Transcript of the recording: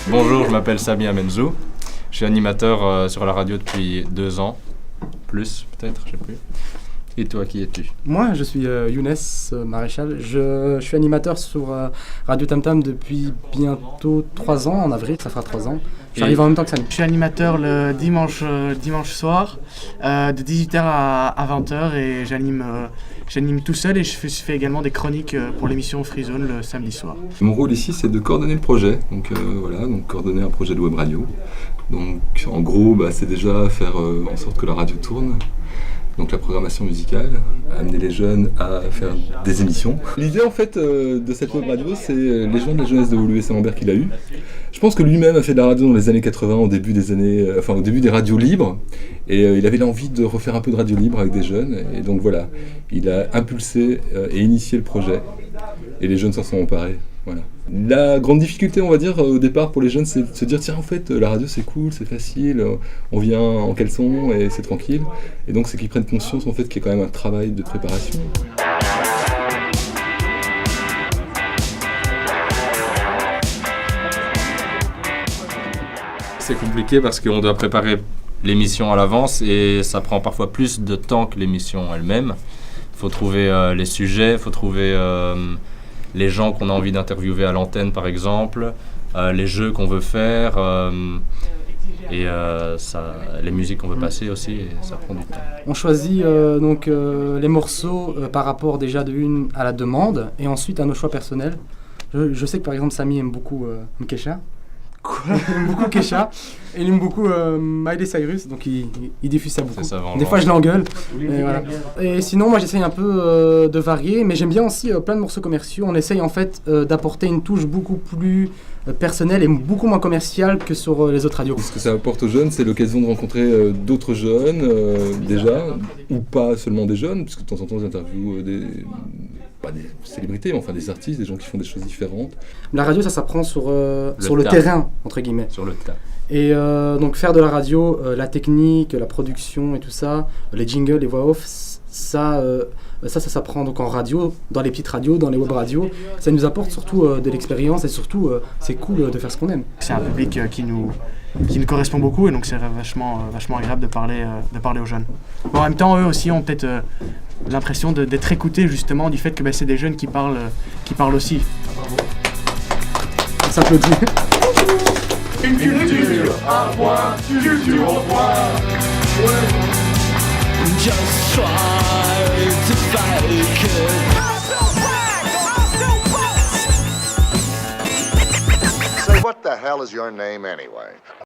Bonjour, je m'appelle Sami Amenzou. Je suis animateur sur la radio depuis 2 ans. Plus, peut-être, je sais plus. Et toi, qui es-tu? Moi, je suis Younes Maréchal. Je suis animateur sur Radio Tam Tam depuis bientôt 3 ans. En avril, ça fera 3 ans. J'arrive en même temps que Samy. Je suis animateur le dimanche soir, de 18h à 20h, et j'anime tout seul, et je fais également des chroniques pour l'émission Free Zone le samedi soir. Mon rôle ici, c'est de coordonner le projet. Donc coordonner un projet de web radio. Donc en gros, c'est déjà faire en sorte que la radio tourne. Donc la programmation musicale, amener les jeunes à faire des émissions. L'idée en fait de cette web radio, c'est les gens de la jeunesse de Woluwe Saint-Lambert qu'il a eu. Je pense que lui-même a fait de la radio dans les années 80, au début des radios libres, et il avait l'envie de refaire un peu de radio libre avec des jeunes, et donc voilà, il a impulsé et initié le projet, et les jeunes s'en sont emparés. Voilà. La grande difficulté, on va dire, au départ pour les jeunes, c'est de se dire, tiens, en fait, la radio c'est cool, c'est facile, on vient en caleçon et c'est tranquille. Et donc c'est qu'ils prennent conscience en fait qu'il y a quand même un travail de préparation. C'est compliqué parce qu'on doit préparer l'émission à l'avance et ça prend parfois plus de temps que l'émission elle-même. Il faut trouver les sujets, il faut trouver les gens qu'on a envie d'interviewer à l'antenne par exemple, les jeux qu'on veut faire et les musiques qu'on veut passer aussi, et ça prend du temps. On choisit les morceaux par rapport déjà à la demande et ensuite à nos choix personnels. Je sais que par exemple Samy aime beaucoup Mkesha. Il aime beaucoup Kesha et il aime beaucoup Miley Cyrus, donc il diffuse ça beaucoup. Des fois je l'engueule. Et sinon moi j'essaye un peu de varier, mais j'aime bien aussi plein de morceaux commerciaux. On essaye en fait d'apporter une touche beaucoup plus personnelle et beaucoup moins commerciale que sur les autres radios. Ce que ça apporte aux jeunes, c'est l'occasion de rencontrer d'autres jeunes déjà, ou pas seulement des jeunes, puisque de temps en temps j'interviewe pas des célébrités, mais enfin des artistes, des gens qui font des choses différentes. La radio, ça s'apprend sur le terrain, entre guillemets. Sur le tas. Et donc faire de la radio, la technique, la production et tout ça, les jingles, les voix off, ça s'apprend donc en radio, dans les petites radios, dans les web radios. Ça nous apporte surtout de l'expérience et surtout c'est cool de faire ce qu'on aime. C'est un public qui nous correspond beaucoup, et donc c'est vachement agréable de parler aux jeunes. Bon, en même temps, eux aussi ont peut-être l'impression d'être écoutés justement du fait que c'est des jeunes qui parlent aussi. On s'applaudit. Une culture à point, culture au point. Just try to fake it. Say, what the hell is your name anyway?